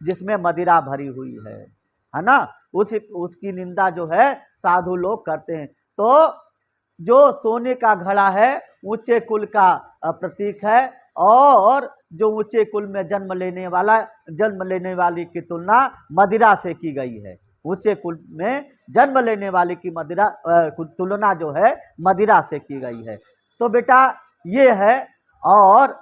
जिसमें मदिरा भरी हुई है ना, उसकी निंदा जो है साधु लोग करते हैं। तो जो सोने का घड़ा है ऊंचे कुल का प्रतीक है, और जो ऊंचे कुल में जन्म लेने वाली की तुलना मदिरा से की गई है। ऊंचे कुल में जन्म लेने वाले की तुलना जो है मदिरा से की गई है। तो बेटा ये है। और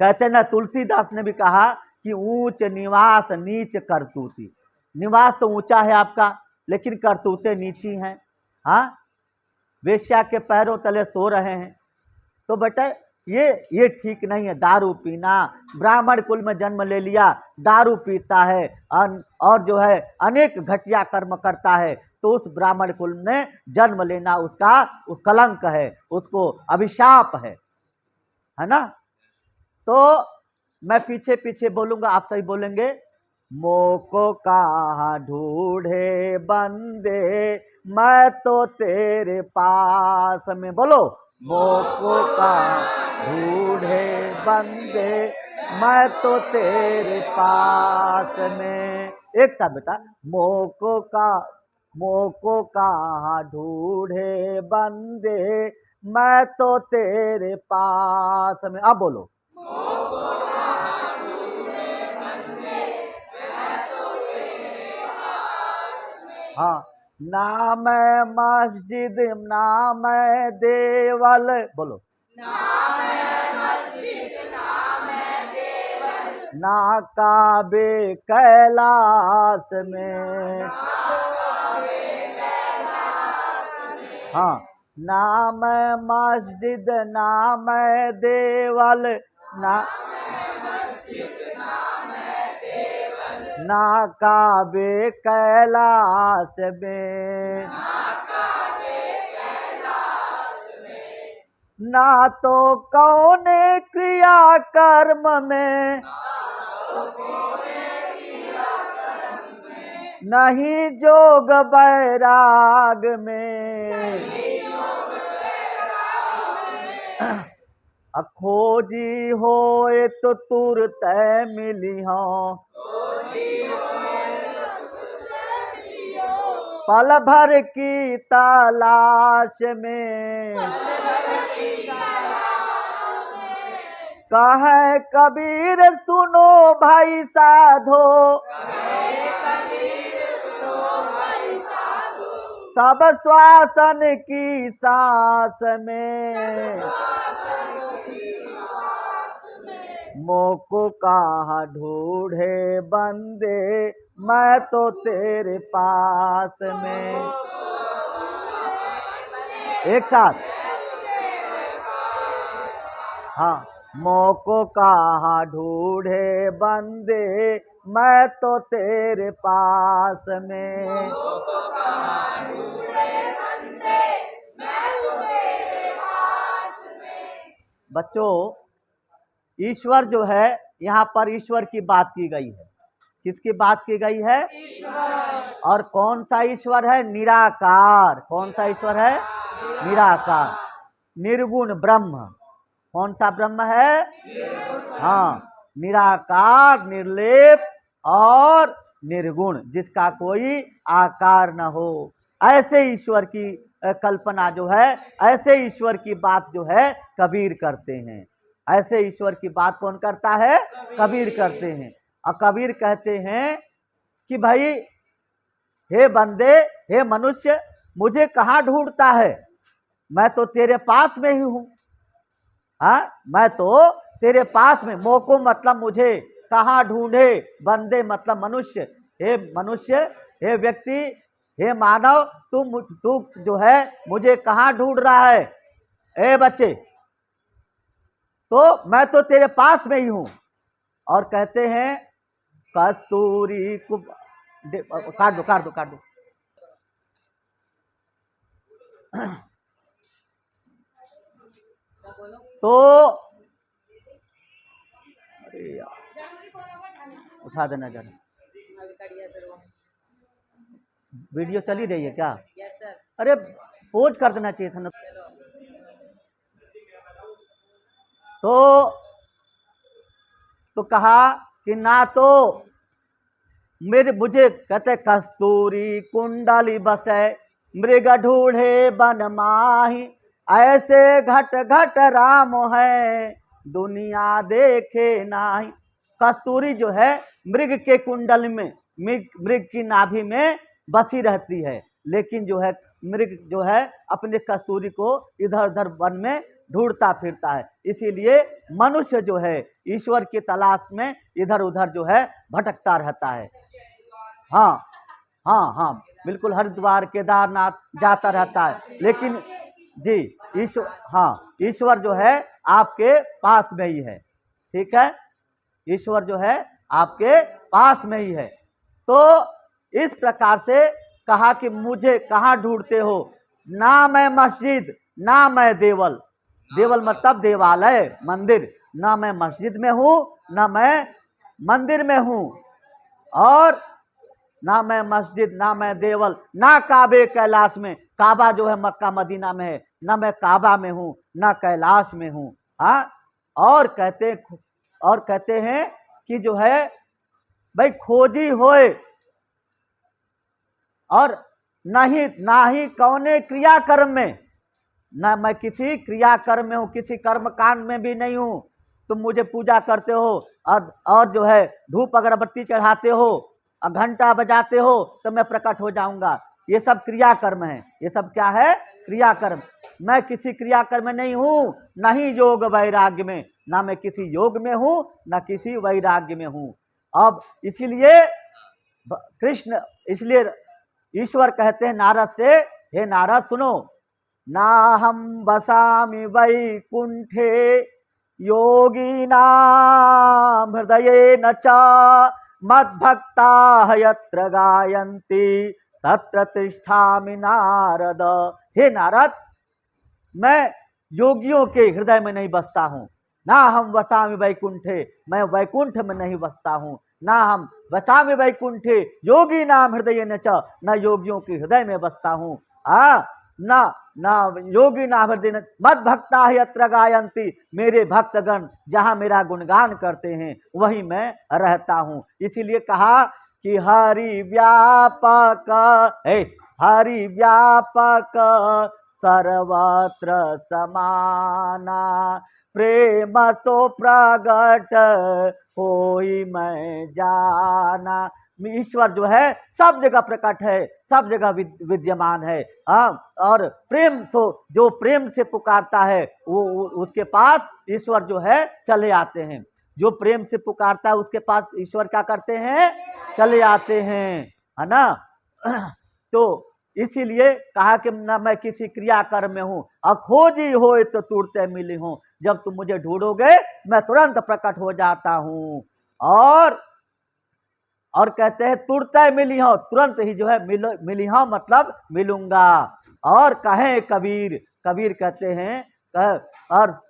कहते ना, तुलसीदास ने भी कहा कि ऊंच निवास नीच करतूती। निवास तो ऊंचा है आपका, लेकिन करतूतें नीची हैं। हाँ, वेश्या के पैरों तले सो रहे हैं। तो बेटा ये ठीक नहीं है। दारू पीना, ब्राह्मण कुल में जन्म ले लिया, दारू पीता है और जो है अनेक घटिया कर्म करता है, तो उस ब्राह्मण कुल में जन्म लेना उसका कलंक है, उसको अभिशाप है ना। तो मैं पीछे पीछे बोलूंगा, आप सही बोलेंगे। मोको कहाँ ढूंढे बंदे, मैं तो तेरे पास में। बोलो, मोको कहाँ ढूंढे बंदे, मैं तो तेरे पास में। एक साथ बेटा, मोको कहाँ ढूंढे बंदे, मैं तो तेरे पास में। अब बोलो, हाँ। ना मैं मस्जिद ना मैं देवल, बोलो, ना काबे कैलाश में। हाँ, ना मैं मस्जिद ना मैं देवल, ना काबे कैलाश में। ना तो कौन क्रिया कर्म में, नहीं जोग बैराग में। खोजी होए तो तुरत मिली हो, पल भर की तलाश में। कहे कबीर सुनो भाई साधो, सब श्वासन की सांस में। मोको कहाँ ढूंढे बंदे, मैं तो तेरे पास में। एक साथ, हाँ। मोको कहाँ ढूंढे बंदे, मैं तो तेरे पास में। बच्चों, ईश्वर जो है, यहाँ पर ईश्वर की बात की गई है। किसकी बात की गई है? ईश्वर। और कौन सा ईश्वर है? निराकार। कौन सा ईश्वर है? निराकार, निर्गुण ब्रह्म। कौन सा ब्रह्म है? हाँ, निराकार, निर्लेप और निर्गुण, जिसका कोई आकार न हो। ऐसे ईश्वर की कल्पना जो है, ऐसे ईश्वर की बात जो है कबीर करते हैं। ऐसे ईश्वर की बात कौन करता है? कबीर करते हैं। और कबीर कहते हैं कि भाई, हे बंदे, हे मनुष्य, मुझे कहाँ ढूंढता है? मैं तो तेरे पास में ही हूँ। हाँ, मैं तो तेरे पास में। मोको मतलब मुझे, कहाँ ढूंढे, बंदे मतलब मनुष्य। हे मनुष्य, हे व्यक्ति, हे मानव, तू जो है मुझे कहाँ ढूंढ रहा है? ए बच्चे, तो मैं तो तेरे पास में ही हूं। और कहते हैं कस्तूरी को काट दो। तो अरे यार, उठा देना जरा। वीडियो चली रही है क्या? Yes sir. अरे पोज कर देना चाहिए था ना। तो कहा कि ना तो मुझे कहते कस्तूरी कुंडली बसे मृग ढूढ़े बन माही, ऐसे घट घट राम है दुनिया देखे नाही। कस्तूरी जो है मृग के कुंडल में, मृग की नाभि में बसी रहती है, लेकिन जो है मृग जो है अपने कस्तूरी को इधर उधर वन में ढूंढता फिरता है। इसीलिए मनुष्य जो है ईश्वर की तलाश में इधर उधर जो है भटकता रहता है। हाँ हाँ हाँ बिल्कुल, हरिद्वार केदारनाथ जाता रहता है, लेकिन जी ईश्वर, हाँ ईश्वर जो है आपके पास में ही है। ठीक है, ईश्वर जो है आपके पास में ही है। तो इस प्रकार से कहा कि मुझे कहाँ ढूंढते हो, ना मैं मस्जिद ना मैं देवल, देवल मतलब देवालय मंदिर, ना मैं मस्जिद में हूँ ना मैं मंदिर में हूँ, और ना मैं मस्जिद ना मैं देवल, ना काबे कैलाश में, काबा जो है मक्का मदीना में है, ना मैं काबा में हूँ ना कैलाश में हूँ। हाँ, और कहते हैं कि जो है भाई खोजी होए, और नहीं ना ही कौने क्रिया कर्म में, ना मैं किसी क्रिया कर्म में हूँ, किसी कर्म कांड में भी नहीं हूँ। तुम मुझे पूजा करते हो और जो है धूप अगरबत्ती चढ़ाते हो और घंटा बजाते हो तो मैं प्रकट हो जाऊंगा, ये सब क्रिया कर्म है। ये सब क्या है? क्रिया कर्म। मैं किसी क्रिया कर्म में नहीं हूँ, ना ही योग वैराग्य में, ना मैं किसी योग में हूँ ना किसी वैराग्य में हूँ। अब इसीलिए कृष्ण, इसलिए ईश्वर कहते हैं नारद से, हे नारद सुनो, ना हम बसामि वैकुंठे योगिनां हृदयेन च मद्भक्ता यत्र गायन्ति तत्र तिष्ठामि नारद। हे नारद, मैं योगियों के हृदय में नहीं बसता हूँ। ना हम वसामि वैकुंठे, मैं वैकुंठ में नहीं बसता हूँ। ना हम वसामि वैकुंठे योगी नाम हृदय न च, न योगियों के हृदय में बसता हूँ। ना ना योगी ना हृदय, मद भक्ता यत्र गायन्ति, मेरे भक्तगण जहाँ मेरा गुणगान करते हैं वहीं मैं रहता हूँ। इसीलिए कहा कि हरि व्यापक है, हरि व्यापक सर्वत्र समाना, प्रेम सो प्रगट होई मैं जाना। ईश्वर जो है सब जगह प्रकट है, सब जगह विद्यमान है। और प्रेम सो, जो प्रेम से पुकारता है वो उसके पास ईश्वर जो है चले आते हैं। जो प्रेम से पुकारता है उसके पास ईश्वर क्या करते हैं? चले आते हैं, है ना। तो इसीलिए कहा कि ना मैं किसी क्रिया कर्म में हूँ, और खोजी हो तो तुरते मिली हूँ, जब तुम मुझे ढूंढोगे मैं तुरंत प्रकट हो जाता हूँ। और कहते हैं तुरते मिली हो, तुरंत ही जो है मिली हो मतलब मिलूंगा। और कहे कबीर, कबीर कहते हैं और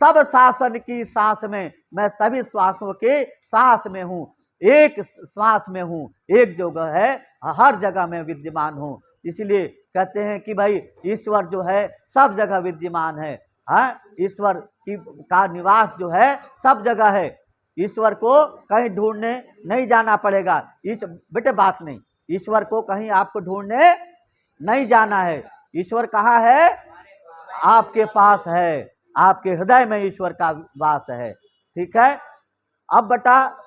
सब शासन की सांस में, मैं सभी श्वासों के सांस में हूँ, एक श्वास में हूँ, एक जगह है, हर जगह में विद्यमान हूँ। इसलिए कहते हैं कि भाई ईश्वर जो है सब जगह विद्यमान है। ईश्वर का निवास जो है सब जगह है। ईश्वर को कहीं ढूंढने नहीं जाना पड़ेगा। बेटे बात नहीं, ईश्वर को कहीं आपको ढूंढने नहीं जाना है। ईश्वर कहाँ है? आपके पास है, आपके हृदय में ईश्वर का वास है। ठीक है। अब बेटा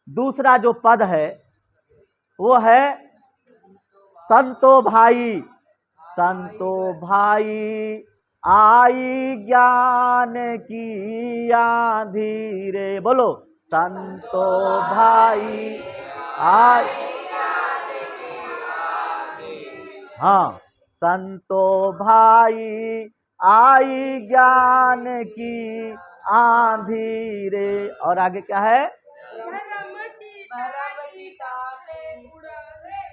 दूसरा जो पद है वो है संतो भाई। संतो भाई आई ज्ञान की आंधी रे, बोलो संतो भाई आई। हाँ, संतो भाई आई ज्ञान की आंधी रे। और आगे क्या है?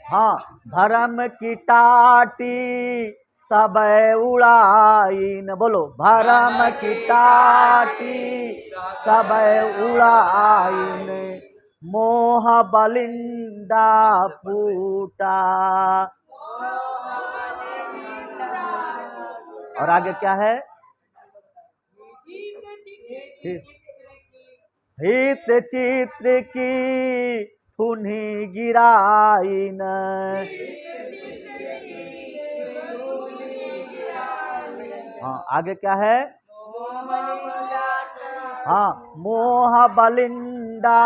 हाँ, भरम की टाटी सब उड़ाई न, बोलो भरम की टाटी सब उड़ाई ने, मोह बलिंदा फूटा। और आगे क्या है? हित चित्र की थुनी गिराई न। हाँ, आगे क्या है? हाँ, मोह बलिंदा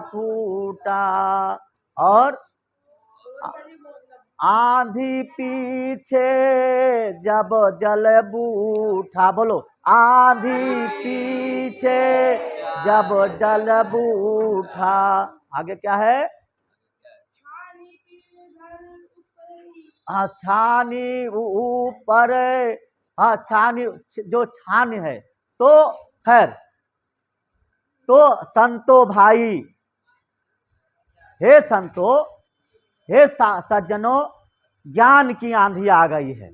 टूटा और आंधी पीछे जब जल बूठा। बोलो, आंधी पीछे जब जल बूठा। आगे क्या है? हाँ, छानी ऊपर। हाँ, छानी जो छानी है। तो खैर, तो संतो भाई, हे संतो, हे सज्जनों, ज्ञान की आंधी आ गई है।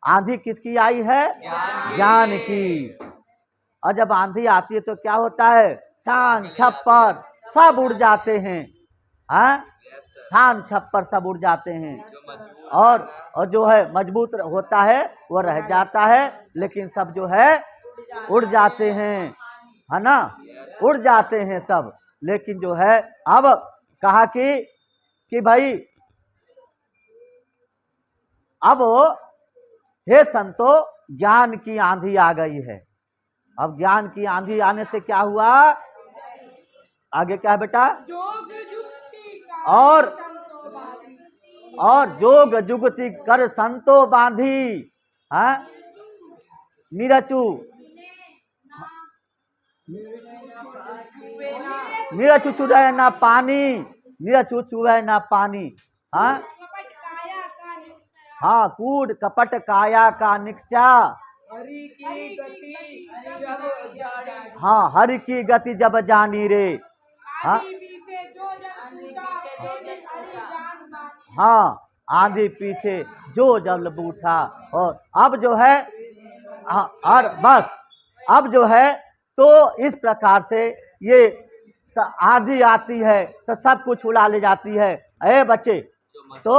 आंधी किसकी आई है? ज्ञान की। और जब आंधी आती है तो क्या होता है? छान छप्पर सब उड़ जाते हैं। हाँ, छान छप्पर सब उड़ जाते हैं। और जो है मजबूत होता है वो रह जाता है, लेकिन सब जो है उड़ जाते हैं, है ना? उड़ जाते हैं सब। लेकिन जो है अब कहा कि भाई अब हे संतो, ज्ञान की आंधी आ गई है। अब ज्ञान की आंधी आने से क्या हुआ? आगे क्या है बेटा? और जोग जुगति कर संतो बांधी। हाँ, निरचु निरचु चुराए ना पानी, निरचु चुराए ना पानी। हाँ, हाँ, कूड़ कपट काया का निक्षा। हरि की गति जब जानी। हाँ, हरि की गति जब जानी रे। हाँ, हाँ, आंधी पीछे जो जल बूठा। और अब जो है, और बस अब जो है तो इस प्रकार से ये आंधी आती है तो सब कुछ उड़ा ले जाती है। अरे बच्चे, तो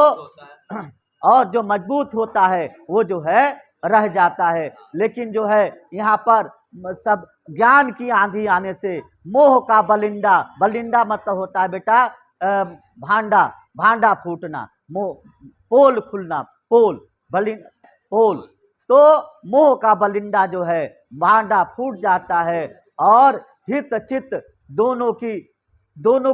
और जो मजबूत होता है वो जो है रह जाता है। लेकिन जो है यहाँ पर सब ज्ञान की आंधी आने से मोह का बलिंदा, बलिंदा मतलब होता है बेटा भांडा, भांडा फूटना, पोल खुलना, पोल बलिंदा, पोल। तो मोह का बलिंदा जो है भांडा फूट जाता है और हित चित्त दोनों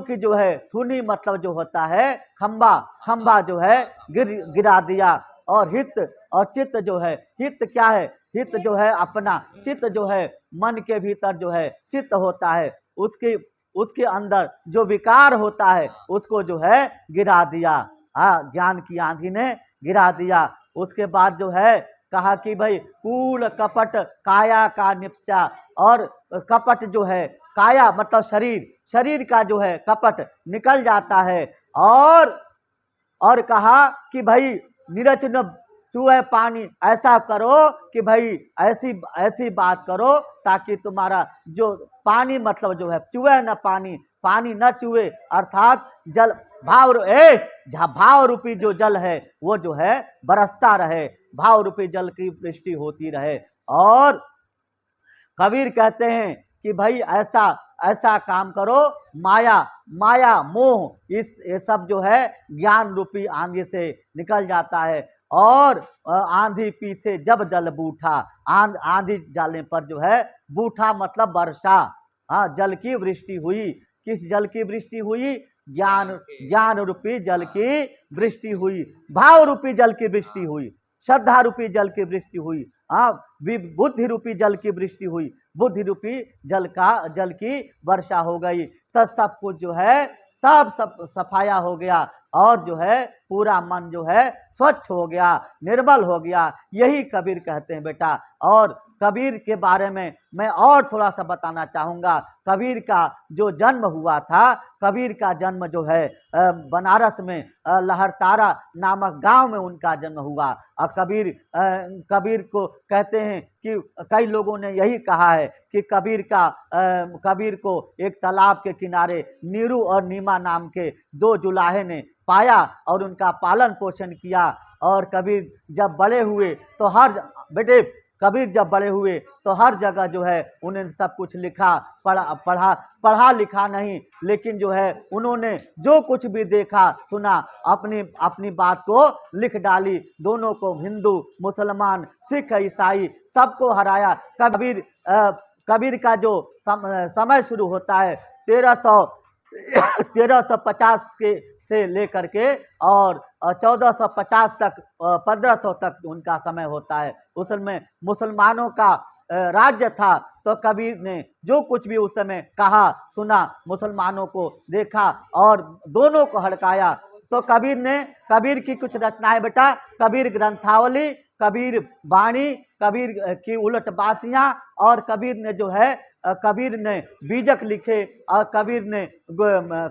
की जो है थुनी मतलब जो होता है खंबा, खंबा जो है गिरा दिया। और हित और चित्त जो है, हित क्या है? हित जो है अपना, चित्त जो है मन के भीतर जो है चित्त होता है, उसके अंदर जो विकार होता है उसको जो है गिरा दिया। हाँ, ज्ञान की आंधी ने गिरा दिया। उसके बाद जो है कहा कि भाई कूल कपट काया का निपचा। और कपट जो है, काया मतलब शरीर, शरीर का जो है कपट निकल जाता है। और कहा कि भाई नीरज न चूहे पानी, ऐसा करो कि भाई ऐसी बात करो ताकि तुम्हारा जो पानी मतलब जो है चूहे न पानी, पानी न चूहे, अर्थात जल भाव रूपी जो जल है वो जो है बरसता रहे, भाव रूपी जल की वृष्टि होती रहे। और कबीर कहते हैं कि भाई ऐसा काम करो, माया मोह ये सब जो है ज्ञान रूपी आंधी से निकल जाता है। और आंधी पीछे जब जल बूठा, आंधी जाने पर जो है बूठा मतलब वर्षा। हाँ, जल की वृष्टि हुई। किस जल की वृष्टि हुई? ज्ञान रूपी जल की वृष्टि हुई, भाव रूपी जल की वृष्टि हुई, श्रद्धा रूपी जल की वृष्टि हुई। हाँ, बुद्धि रूपी जल की वृष्टि हुई, बुद्धि रूपी जल की वर्षा हो गई। तब सब कुछ जो है सब सफाया हो गया और जो है पूरा मन जो है स्वच्छ हो गया, निर्मल हो गया। यही कबीर कहते हैं बेटा। और कबीर के बारे में मैं और थोड़ा सा बताना चाहूँगा। कबीर का जो जन्म हुआ था, कबीर का जन्म जो है बनारस में लहरतारा नामक गांव में उनका जन्म हुआ। और कबीर को कहते हैं कि कई लोगों ने यही कहा है कि कबीर को एक तालाब के किनारे नीरू और नीमा नाम के दो जुलाहे ने पाया और उनका पालन पोषण किया। और कबीर जब बड़े हुए तो हर बेटे कबीर जब बड़े हुए तो हर जगह जो है उन्होंने सब कुछ लिखा, पढ़ा लिखा नहीं, लेकिन जो है उन्होंने जो कुछ भी देखा सुना अपनी अपनी बात को लिख डाली। दोनों को, हिंदू मुसलमान सिख ईसाई सबको हराया। कबीर का जो समय शुरू होता है 1350 के से लेकर के और 1450 तक 1500 तक उनका समय होता है। उसमें मुसलमानों का राज्य था, तो कबीर ने जो कुछ भी उस समय कहा सुना, मुसलमानों को देखा और दोनों को हड़काया। तो कबीर की कुछ रचनाएं बेटा, कबीर ग्रंथावली, कबीर वाणी, कबीर की उलट बासियां, और कबीर ने बीजक लिखे, और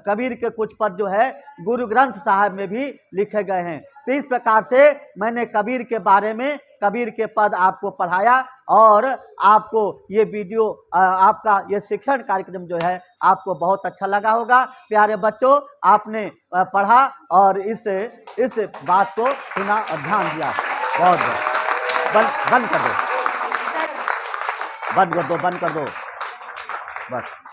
कबीर के कुछ पद जो है गुरु ग्रंथ साहब में भी लिखे गए हैं। तो इस प्रकार से मैंने कबीर के बारे में, कबीर के पद आपको पढ़ाया, और आपको ये वीडियो, आपका ये शिक्षण कार्यक्रम जो है आपको बहुत अच्छा लगा होगा। प्यारे बच्चों, आपने पढ़ा और इस बात को सुना और ध्यान दिया। बहुत बंद कर दो, बस।